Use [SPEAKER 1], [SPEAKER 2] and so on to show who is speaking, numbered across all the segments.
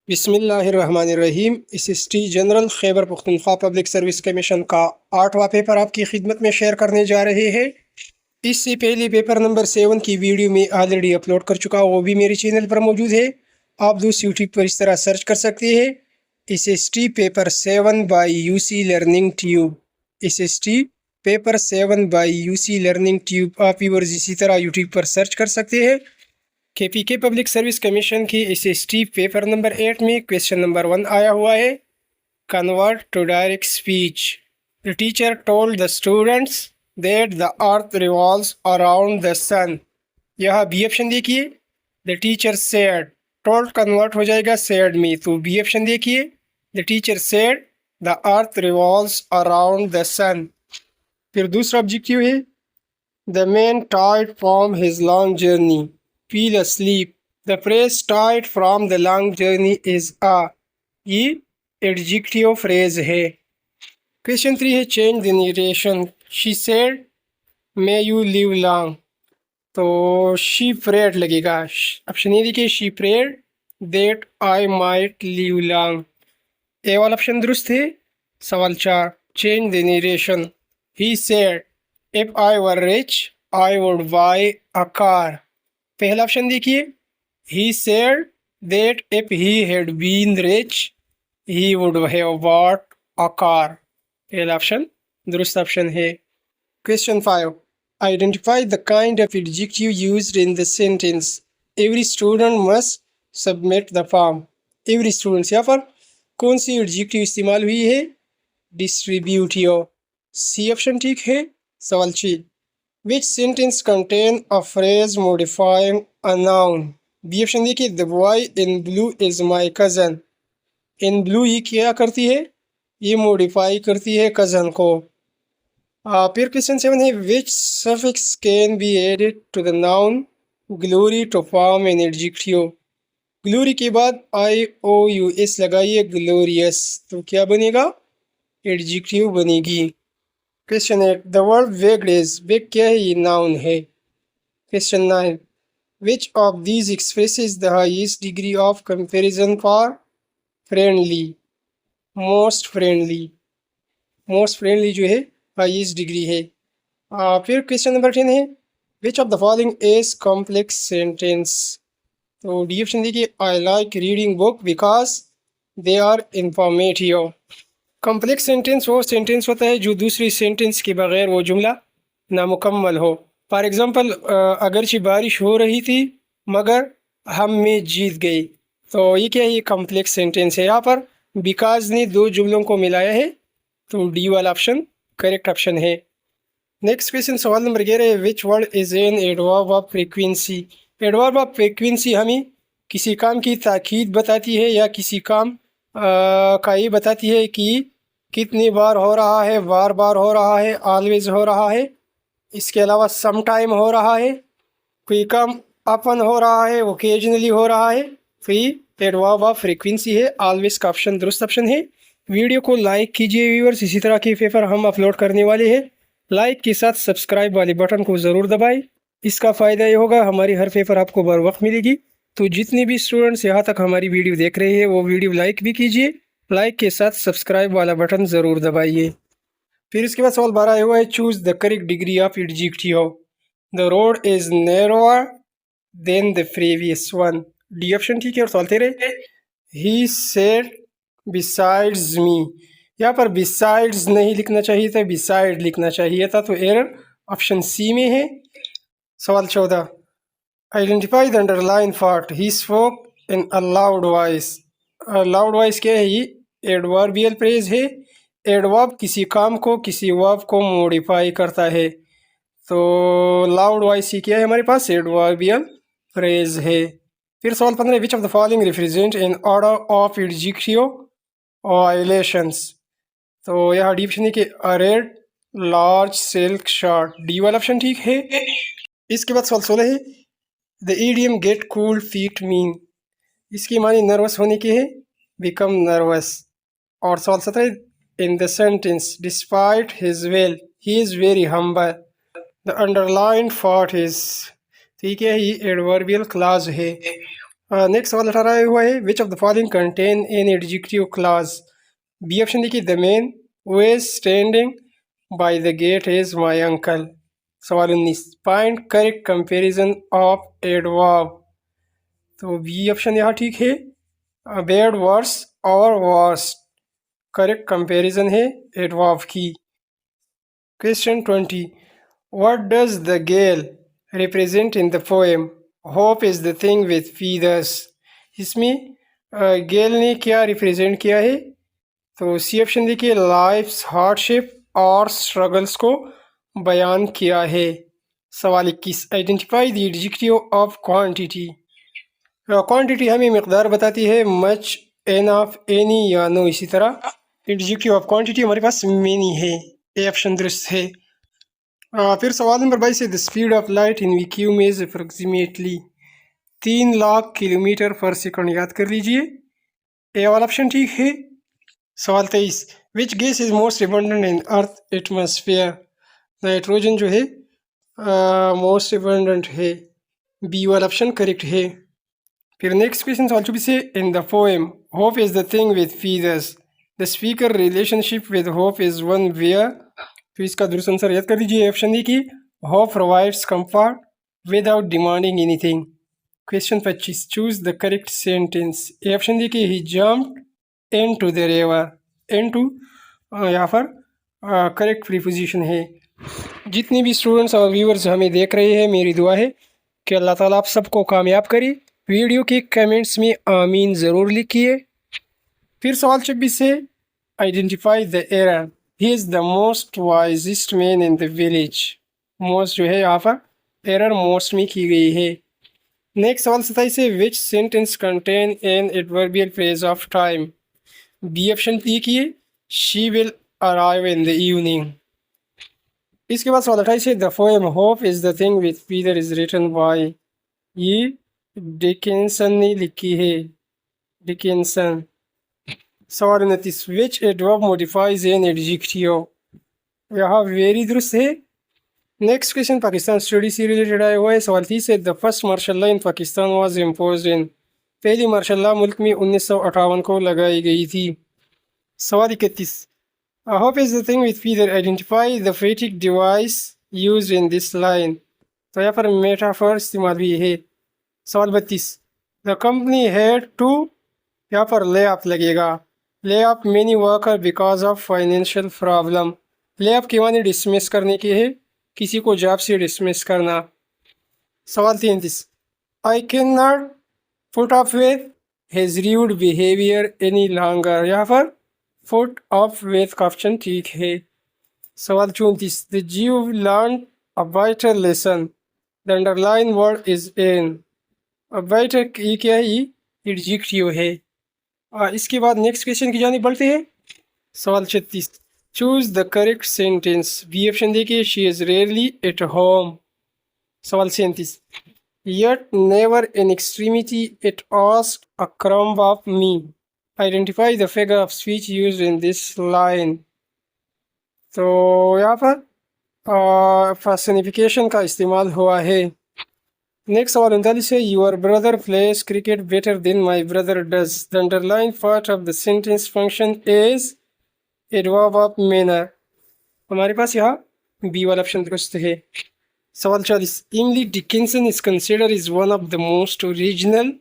[SPEAKER 1] बिस्मिल्लाहिर्रहमानिर्रहीम। SST general Khyber Pakhtunkhwa public service commission का 8वां paper आपकी खिदमत में शेयर करने जा रहे हैं। इससे पहले पेपर नंबर 7 की वीडियो में ऑलरेडी अपलोड कर चुका, वो भी मेरे चैनल पर मौजूद है। आप दोस्त यूट्यूब पर इस तरह सर्च कर सकते हैं, SST paper 7 by UC learning tube. SST paper 7 by UC learning tube आप व्यूअर्स इसी तरह यूट्यूब पर सर्च कर सकते हैं। केपीके पब्लिक सर्विस कमीशन की एसएसटी पेपर नंबर 8 में क्वेश्चन नंबर 1 आया हुआ है, convert to direct speech. The teacher told the students that the earth revolves around the sun. यह बी ऑप्शन देखिए, the teacher said. Told convert हो जाएगा said में, तो बी ऑप्शन देखिए, the teacher said the earth revolves around the sun. फिर दूसरा objective है, the man tired from his long journey feel asleep. The phrase tired from the long journey is a, ये adjective phrase है। Question 3 है, change the narration. She said may you live long, तो she prayed लगेगा। Option A देखिए, she prayed that I might live long. A वाला option दुरुस्त है। सवाल 4, change the narration. He said if I were rich I would buy a car. पहला option देखिए, he said that if he had been rich he would have bought a car। पहला option दुरुस्त option है। Question 5, identify the kind of adjective used in the sentence every student must submit the form। every student यहाँ पर कौन सी adjective इस्तेमाल हुई है? Distributive. C option ठीक है। सवाल 6, Which sentence contain a phrase modifying a noun? B option देखिए, the boy in blue is my cousin. In blue ये क्या करती है? ये मॉडिफाई करती है कज़न को। फिर क्वेश्चन 7 है, which suffix can be added to the noun glory to form an adjective. Glory के बाद आई ओ यू एस लगाइए, ग्लोरियस, तो क्या बनेगा? एडजेक्टिव बनेगी। Question 8, the word waged is, wage क्या है? ये नाउन है। Question 9, which of these expresses the highest degree of comparison for friendly. Most friendly, most friendly जो है हाईएस्ट डिग्री है। फिर क्वेश्चन नंबर 10 है, which of the following is complex sentence. तो डी ऑप्शन देखिए, I like reading book because they are informative. Complex sentence वो sentence होता है जो दूसरी सेंटेंस के बगैर वो जुमला नामुकम्मल हो। फॉर एग्ज़ाम्पल, अगरचे बारिश हो रही थी मगर हम मैच जीत गई, तो ये क्या है? ये कॉम्प्लेक्स सेंटेंस है। यहाँ पर बिकॉज ने दो जुमलों को मिलाया है, तो डी वाला ऑप्शन करेक्ट ऑप्शन है। नेक्स्ट क्वेश्चन, सवाल नंबर 11 है, which word is an adverb of frequency. Adverb of frequency हमें किसी काम की ताकीद बताती है या किसी काम का ये बताती है कि कितनी बार हो रहा है, बार बार हो रहा है, ऑलवेज हो रहा है। इसके अलावा सम टाइम हो रहा है, कोई काम अपन हो रहा है, ओकेजनली हो रहा है। तो ये एडवर्ब ऑफ फ्रीक्वेंसी है। ऑलवेज का ऑप्शन दुरुस्त ऑप्शन है। वीडियो को लाइक कीजिए व्यूअर्स, इसी तरह के पेपर हम अपलोड करने वाले हैं। लाइक के साथ सब्सक्राइब वाले बटन को ज़रूर दबाएं। इसका फ़ायदा ये होगा, हमारी हर पेपर आपको बर वक्त मिलेगी। तो जितने भी स्टूडेंट्स यहाँ तक हमारी वीडियो देख रहे हैं वो वीडियो लाइक भी कीजिए, लाइक के साथ सब्सक्राइब वाला बटन ज़रूर दबाइए। फिर इसके बाद सवाल 12 आया हुआ है, choose the correct degree of adjective. The road is narrower than the previous one. D option ठीक है। और सवाल 13, ही सेड बिसाइड्स मी। यहाँ पर बिसाइड्स नहीं लिखना चाहिए था, बिसाइड लिखना चाहिए था, तो एरर ऑप्शन सी में है। सवाल 14, identify the underline fault. He spoke in a loud voice. Loud voice क्या है? ये एडवर्बियल फ्रेज है। एडवर्ब किसी काम को, किसी वर्ब को मॉडिफाई करता है, तो लाउड वॉइस ही क्या है हमारे पास? एडवर्बियल फ्रेज है। फिर सवाल 15, which of the following represent in order of adjective violations. तो यहाँ डी ऑप्शन है कि red, large, silk, short. D वाला ऑप्शन ठीक है। इसके बाद सवाल 16 है, the idiom get cold feet mean. इसकी मानी नर्वस होने की है, बिकम नर्वस। और सवाल 17, in the sentence despite his well he is very humble, the underline fort is. ठीक है, ये एडवर्बियल क्लॉज है। नेक्स्ट सवाल 18 हुआ है, which of the following contain an adjective clause. B option देखिए, the man who is standing by the gate is my uncle. सवाल 19, find correct comparison of adverb. तो बी ऑप्शन यहाँ ठीक है, बैड वर्स और वर्स्ट। करेक्ट कंपैरिजन है adverb की। Question 20, what does the gale represent in the poem hope is the thing with feathers. इसमें gale ने क्या रिप्रेजेंट किया है? तो सी ऑप्शन देखिए, लाइफ्स हार्डशिप और स्ट्रगल्स को बयान किया है। सवाल 21, identify the adjective of quantity. Quantity हमें मिकदार बताती है, मच, एनफ, एनी या नो। इसी तरह एडजेक्टिव ऑफ क्वांटिटी हमारे पास मेनी है। ए ऑप्शन दुरुस्त है। फिर सवाल नंबर 22 है, the speed of light in vacuum is approximately. 3 lakh kilometre पर सेकंड। याद कर लीजिए, ए वाला ऑप्शन ठीक है। सवाल 23, which gas is most abundant in earth atmosphere. Nitrogen जो है मोस्ट एबंडेंट है। बी वाला ऑप्शन करेक्ट है। फिर नेक्स्ट क्वेश्चन सवाल 24 है, in the poem hope is the thing with feathers the speaker relationship with hope is one where. तो इसका दुरुस्त आंसर याद कर लीजिए, ऑप्शन डी की, hope provides comfort without demanding anything. Question 25, choose the correct sentence. A option D की, he jumped into the river. Into यहाँ पर करेक्ट प्रीपोजिशन है। जितने भी स्टूडेंट्स और व्यूअर्स हमें देख रहे हैं, मेरी दुआ है कि अल्लाह ताला आप सबको कामयाब करे। वीडियो के कमेंट्स में आमीन ज़रूर लिखिए। फिर सवाल 26 से, identify the error, he is the most wisest man in the village. Most जो है यहाँ पर एरर मोस्ट में की गई है। नेक्स्ट सवाल 27 से, which sentence contain an adverbial phrase of time. B option देखिए, she will arrive in the evening. इसके बाद सवाल 28 है, the poem hope is the thing with feather is written by. ये डिकिंसन ने लिखी है, डिकिंसन। सवाल 29, which adverb modifies an adjective. यहाँ वेरी दुरुस्त है। नेक्स्ट क्वेश्चन पाकिस्तान स्टडी से रिलेटेड आया हुआ है। सवाल 30 है, the first martial law in Pakistan was imposed इन। पहली मार्शल लॉ मुल्क में 1958 को लगाई गई थी। सवाल 31, hope is the thing with feather, identify the फेटिक device used in this line. तो यहाँ पर मेटाफर इस्तेमाल हुई है। सवाल 32, द कंपनी हैड टू, यहाँ पर ले ऑफ लगेगा। Lay off many worker because of financial problem. Lay off के माने डिसमिस करने की है, किसी को जॉब से डिसमिस करना। सवाल 33, I can not put up with his rude behaviour any longer. यहाँ पर फुट ऑफ विद का ऑप्शन ठीक है। सवाल 34, द जीव learn a vital lesson, the underline word is in. अब वाइटल ये क्या है, ये एडजेक्टिव है। इसके बाद नेक्स्ट क्वेश्चन की जानिब बढ़ते हैं। सवाल 36, choose the correct sentence. B option देखिए, she is rarely at home. सवाल 37, yet never in extremity it asked a crumb of me. Identify the figure of speech used in this line. तो यहाँ पर पर्सनिफिकेशन का इस्तेमाल हुआ है। Next सवाल 39 है, your brother place cricket better than my brother does. The underline part of the sentence function is adverb of manner. हमारे पास यहाँ बी वाला ऑप्शन दुरुस्त है। सवाल 40, Emily Dickinson is considered is one of the most original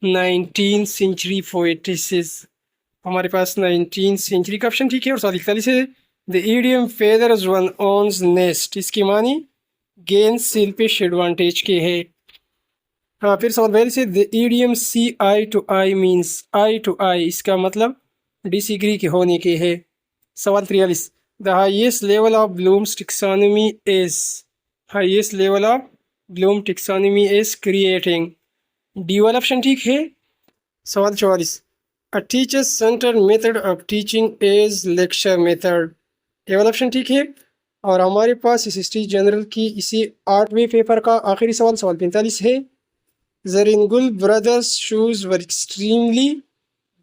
[SPEAKER 1] 19th century poetesses. हमारे पास 19th century का option ठीक है। और सवाल 41 है, the idiom feathers one one's nest, इसकी मानी गेंद सेल्फिश एडवांटेज के है। फिर सवाल 42 है, the idiom see eye to eye means eye to eye, इसका मतलब डिसएग्री के होने के है। सवाल 43, the highest level of Bloom's taxonomy is. Highest level of Bloom taxonomy is creating. D वाला ऑप्शन ठीक है। सवाल 44, a teacher centred method of teaching is lecture method. ये वाला ऑप्शन ठीक है। और हमारे पास हिस्ट्री जनरल की इसी 8वें पेपर का आखिरी सवाल, सवाल 45 है, Zaringul brothers' shoes were extremely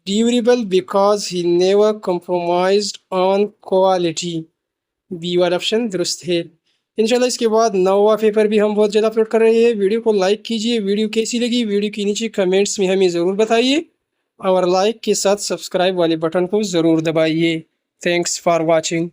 [SPEAKER 1] durable because he never compromised on quality. B वाला ऑप्शन दुरुस्त है। इंशाल्लाह इसके बाद नवा पेपर भी हम बहुत जल्द अपलोड कर रहे हैं। वीडियो को लाइक कीजिए। वीडियो कैसी लगी वीडियो के नीचे कमेंट्स में हमें ज़रूर बताइए और लाइक के साथ सब्सक्राइब वाले बटन को ज़रूर दबाइए। Thanks for watching.